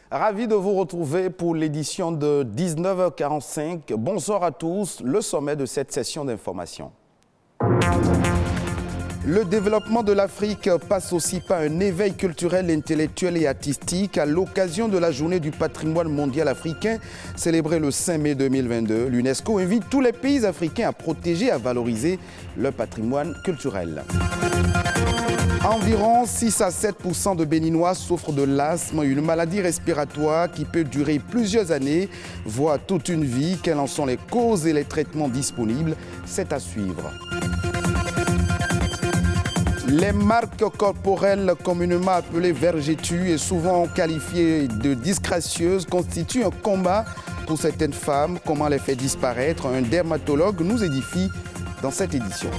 Ravi de vous retrouver pour l'édition de 19h45. Bonsoir à tous, le sommet de cette session d'information. Le développement de l'Afrique passe aussi par un éveil culturel, intellectuel et artistique. À l'occasion de la journée du patrimoine mondial africain, célébrée le 5 mai 2022, l'UNESCO invite tous les pays africains à protéger et à valoriser leur patrimoine culturel. Environ 6 à 7% de Béninois souffrent de l'asthme, une maladie respiratoire qui peut durer plusieurs années, voire toute une vie. Quelles en sont les causes et les traitements disponibles? C'est à suivre. Les marques corporelles communément appelées vergetues et souvent qualifiées de disgracieuses constituent un combat pour certaines femmes. Comment les faire disparaître? Un dermatologue nous édifie dans cette édition.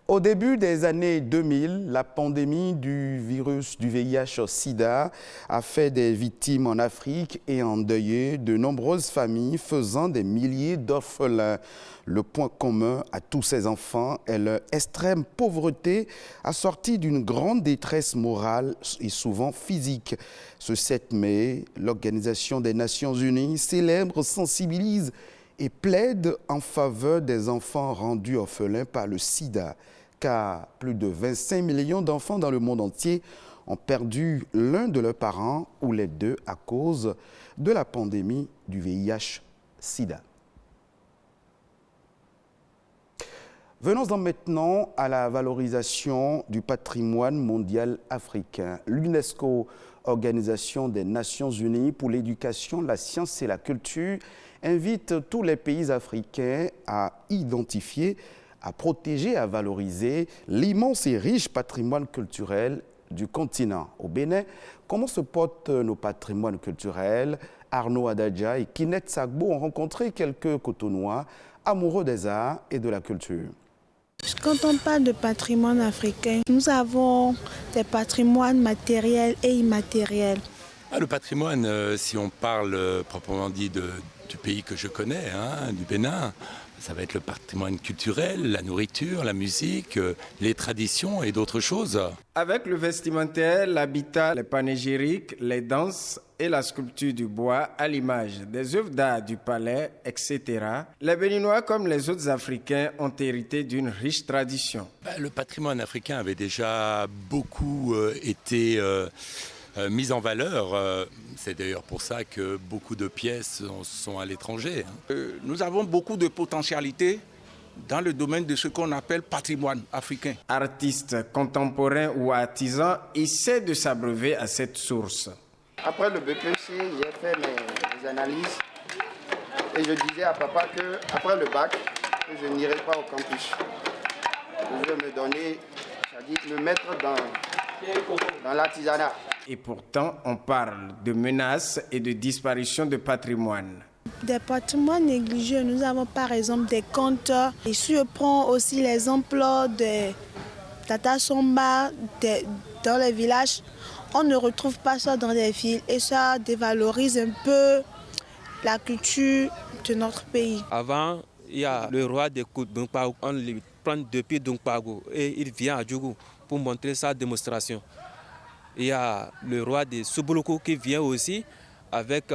Au début des années 2000, la pandémie du virus du VIH-Sida a fait des victimes en Afrique et endeuillé de nombreuses familles, faisant des milliers d'orphelins. Le point commun à tous ces enfants est leur extrême pauvreté, assortie d'une grande détresse morale et souvent physique. Ce 7 mai, l'Organisation des Nations Unies célèbre, sensibilise et plaide en faveur des enfants rendus orphelins par le sida. Car plus de 25 millions d'enfants dans le monde entier ont perdu l'un de leurs parents ou les deux à cause de la pandémie du VIH-Sida. Venons-en maintenant à la valorisation du patrimoine mondial africain. L'UNESCO, Organisation des Nations Unies pour l'éducation, la science et la culture, invite tous les pays africains à identifier, à protéger, à valoriser l'immense et riche patrimoine culturel du continent. Au Bénin, comment se portent nos patrimoines culturels? Arnaud Adadja et Kinette Sagbo ont rencontré quelques Cotonois amoureux des arts et de la culture. Quand on parle de patrimoine africain, nous avons des patrimoines matériels et immatériels. Le patrimoine, si on parle proprement dit du pays que je connais, du Bénin, ça va être le patrimoine culturel, la nourriture, la musique, les traditions et d'autres choses. Avec le vestimentaire, l'habitat, les panégyriques, les danses et la sculpture du bois à l'image des œuvres d'art du palais, etc., les Béninois, comme les autres Africains, ont hérité d'une riche tradition. Le patrimoine africain avait déjà beaucoup été mise en valeur. C'est d'ailleurs pour ça que beaucoup de pièces sont à l'étranger. Nous avons beaucoup de potentialités dans le domaine de ce qu'on appelle patrimoine africain. Artistes contemporains ou artisans essaient de s'abreuver à cette source. Après le BPC, j'ai fait mes analyses et je disais à papa qu'après le bac, que je n'irai pas au campus. Je veux me donner, c'est-à-dire me mettre dans l'artisanat. Et pourtant, on parle de menaces et de disparition de patrimoine. Des patrimoines négligés, nous avons par exemple des contes. Et si je prends aussi l'exemple de Tata Somba dans les villages, on ne retrouve pas ça dans les villes et ça dévalorise un peu la culture de notre pays. Avant, il y a le roi de Koudoumpago, on le prend depuis Dumpago et il vient à Djougou pour montrer sa démonstration. Il y a le roi de Soubouloko qui vient aussi avec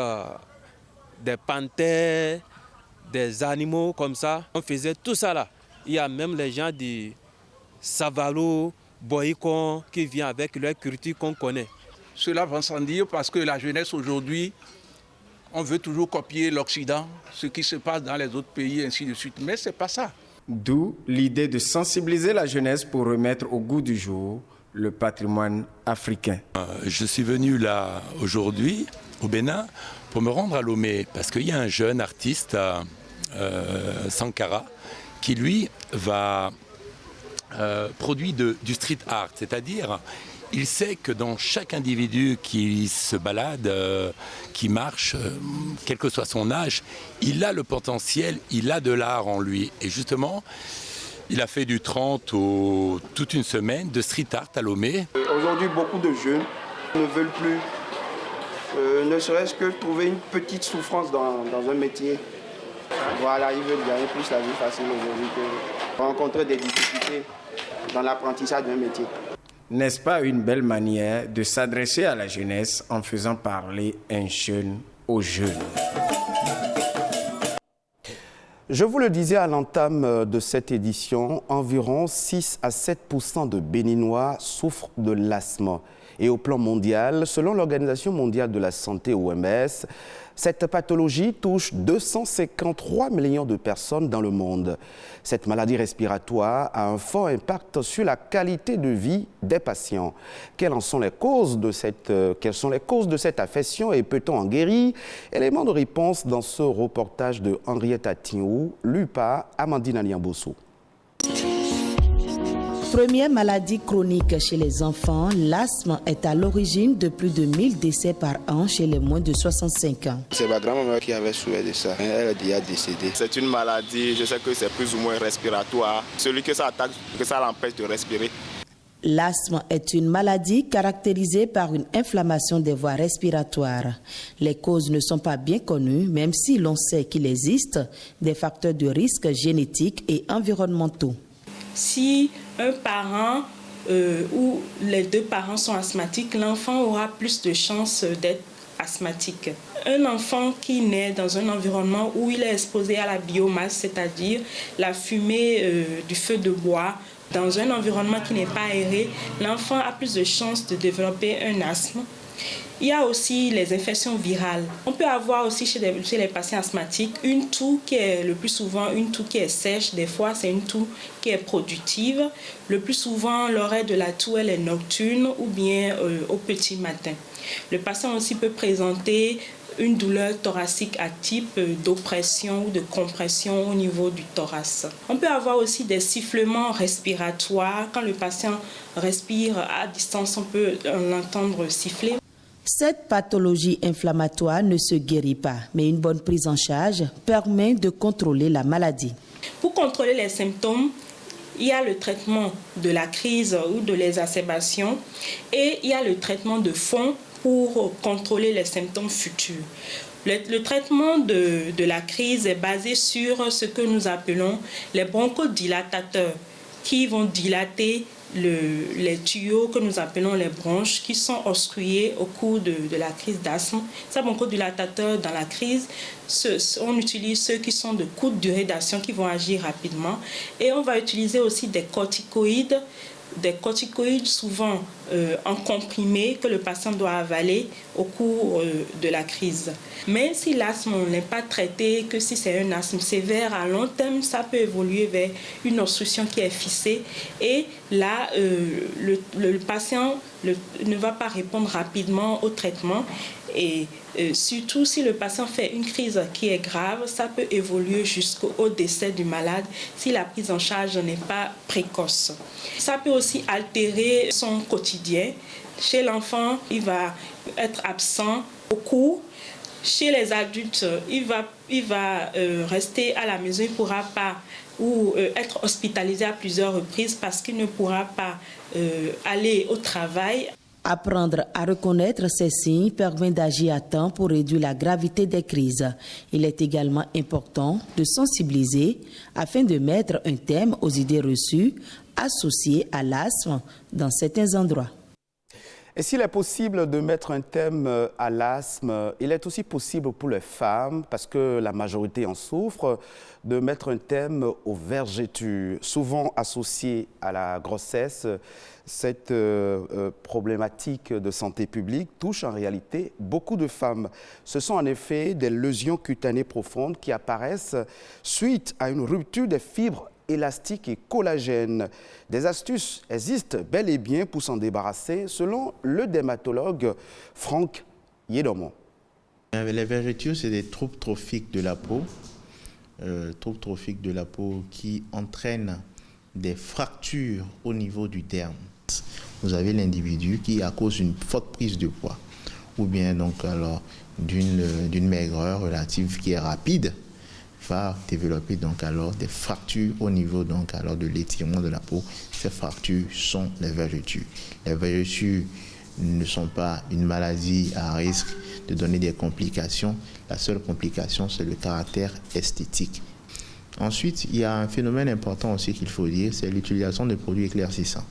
des panthères, des animaux comme ça. On faisait tout ça là. Il y a même les gens de Savalo, Boyikon qui viennent avec leur culture qu'on connaît. Cela va sans dire parce que la jeunesse aujourd'hui, on veut toujours copier l'Occident, ce qui se passe dans les autres pays, ainsi de suite. Mais ce n'est pas ça. D'où l'idée de sensibiliser la jeunesse pour remettre au goût du jour le patrimoine africain. Je suis venu là aujourd'hui, au Bénin, pour me rendre à Lomé, parce qu'il y a un jeune artiste, Sankara, qui lui va produire du street art, c'est-à-dire il sait que dans chaque individu qui se balade, qui marche, quel que soit son âge, il a le potentiel, il a de l'art en lui. Et justement, il a fait du 30 au toute une semaine de street art à Lomé. Aujourd'hui, beaucoup de jeunes ne veulent plus, ne serait-ce que trouver une petite souffrance dans un métier. Voilà, ils veulent gagner plus la vie facile aujourd'hui que rencontrer des difficultés. dans l'apprentissage d'un métier. N'est-ce pas une belle manière de s'adresser à la jeunesse en faisant parler un jeune aux jeunes? Je vous le disais à l'entame de cette édition, environ 6 à 7% de Béninois souffrent de l'asthme. Et au plan mondial, selon l'Organisation mondiale de la santé OMS, cette pathologie touche 253 millions de personnes dans le monde. Cette maladie respiratoire a un fort impact sur la qualité de vie des patients. Quelles sont les causes de cette affection et peut-on en guérir? Élément de réponse dans ce reportage de Henriette Atiou, lu par Amandine Aliambosso. Première maladie chronique chez les enfants, l'asthme est à l'origine de plus de 1000 décès par an chez les moins de 65 ans. C'est ma grand-maman qui avait souffert de ça. Elle est déjà décédée. C'est une maladie, je sais que c'est plus ou moins respiratoire. Celui que ça attaque, que ça l'empêche de respirer. L'asthme est une maladie caractérisée par une inflammation des voies respiratoires. Les causes ne sont pas bien connues, même si l'on sait qu'il existe des facteurs de risque génétiques et environnementaux. Si un parent ou les deux parents sont asthmatiques, l'enfant aura plus de chances d'être asthmatique. Un enfant qui naît dans un environnement où il est exposé à la biomasse, c'est-à-dire la fumée du feu de bois, dans un environnement qui n'est pas aéré, l'enfant a plus de chances de développer un asthme. Il y a aussi les infections virales. On peut avoir aussi chez les patients asthmatiques une toux qui est le plus souvent une toux qui est sèche. Des fois, c'est une toux qui est productive. Le plus souvent, l'oreille de la toux, elle est nocturne ou bien au petit matin. Le patient aussi peut présenter une douleur thoracique à type d'oppression ou de compression au niveau du thorax. On peut avoir aussi des sifflements respiratoires. Quand le patient respire à distance, on peut l'entendre siffler. Cette pathologie inflammatoire ne se guérit pas, mais une bonne prise en charge permet de contrôler la maladie. Pour contrôler les symptômes, il y a le traitement de la crise ou de l'exacerbation et il y a le traitement de fond pour contrôler les symptômes futurs. Le traitement de la crise est basé sur ce que nous appelons les bronchodilatateurs qui vont dilater les tuyaux que nous appelons les bronches qui sont obstrués au cours de la crise d'asthme. Ces bronchodilatateurs dans la crise, on utilise ceux qui sont de courte durée d'action qui vont agir rapidement et on va utiliser aussi des corticoïdes souvent en comprimé que le patient doit avaler au cours de la crise. Mais si l'asthme n'est pas traité, que si c'est un asthme sévère à long terme, ça peut évoluer vers une obstruction qui est fixée et là, le patient ne va pas répondre rapidement au traitement et surtout si le patient fait une crise qui est grave, ça peut évoluer jusqu'au décès du malade si la prise en charge n'est pas précoce. Ça peut aussi altérer son quotidien. Chez l'enfant, il va être absent au cours. Chez les adultes, il va rester à la maison, il ne pourra pas ou être hospitalisé à plusieurs reprises parce qu'il ne pourra pas aller au travail. Apprendre à reconnaître ces signes permet d'agir à temps pour réduire la gravité des crises. Il est également important de sensibiliser afin de mettre un terme aux idées reçues associées à l'asthme dans certains endroits. Et s'il est possible de mettre un thème à l'asthme, il est aussi possible pour les femmes, parce que la majorité en souffre, de mettre un thème aux vergetures, souvent associé à la grossesse. Cette problématique de santé publique touche en réalité beaucoup de femmes. Ce sont en effet des lésions cutanées profondes qui apparaissent suite à une rupture des fibres élastiques et collagènes. Des astuces existent bel et bien pour s'en débarrasser, selon le dermatologue Franck Yedomon. Les vergetures, c'est des troubles trophiques de la peau, qui entraînent des fractures au niveau du derme. Vous avez l'individu qui, à cause d'une forte prise de poids, ou bien donc alors d'une maigreur relative qui est rapide, va développer donc alors des fractures au niveau donc alors de l'étirement de la peau. Ces fractures sont les vergetures. Les vergetures ne sont pas une maladie à risque de donner des complications. La seule complication, c'est le caractère esthétique. Ensuite, il y a un phénomène important aussi qu'il faut dire, c'est l'utilisation de produits éclaircissants.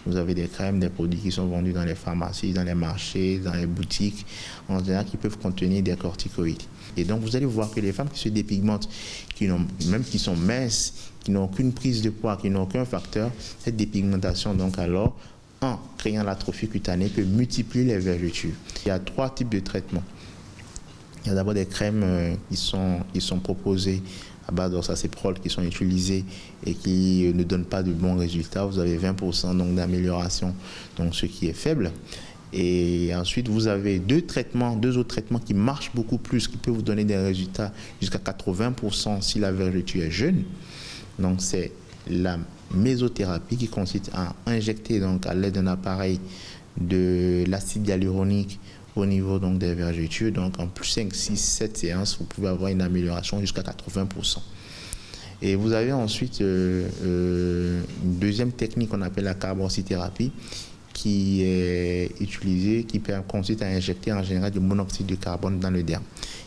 Vous avez des crèmes, des produits qui sont vendus dans les pharmacies, dans les marchés, dans les boutiques, en général, qui peuvent contenir des corticoïdes. Et donc, vous allez voir que les femmes qui se dépigmentent, même qui sont minces, qui n'ont aucune prise de poids, qui n'ont aucun facteur, cette dépigmentation, donc alors, en créant l'atrophie cutanée, peut multiplier les vergetures. Il y a 3 types de traitements. Il y a d'abord des crèmes qui sont proposées à base d'oxacéprol qui sont utilisés et qui ne donnent pas de bons résultats. Vous avez 20% d'amélioration, donc ce qui est faible. Et ensuite, vous avez deux autres traitements qui marchent beaucoup plus, qui peuvent vous donner des résultats jusqu'à 80% si la vergeture est jeune. Donc, c'est la mésothérapie qui consiste à injecter donc, à l'aide d'un appareil de l'acide hyaluronique au niveau donc, des vergetures. Donc, en plus 5, 6, 7 séances, vous pouvez avoir une amélioration jusqu'à 80%. Et vous avez ensuite une deuxième technique qu'on appelle la carboxythérapie, qui est utilisée, qui consiste à injecter en général du monoxyde de carbone dans le derme.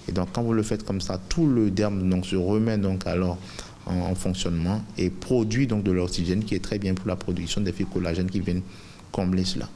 Et donc, quand vous le faites comme ça, tout le derme donc, se remet donc, alors en fonctionnement et produit donc, de l'oxygène qui est très bien pour la production des fibres collagènes qui viennent combler cela.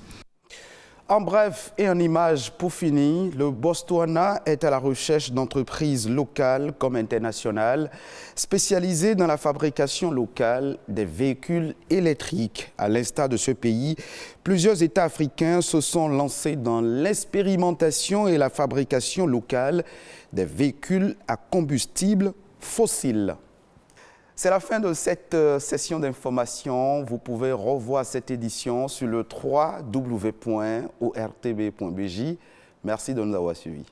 En bref et en images pour finir, le Botswana est à la recherche d'entreprises locales comme internationales spécialisées dans la fabrication locale des véhicules électriques. À l'instar de ce pays, plusieurs États africains se sont lancés dans l'expérimentation et la fabrication locale des véhicules à combustible fossile. C'est la fin de cette session d'information. Vous pouvez revoir cette édition sur le www.ortb.bj. Merci de nous avoir suivis.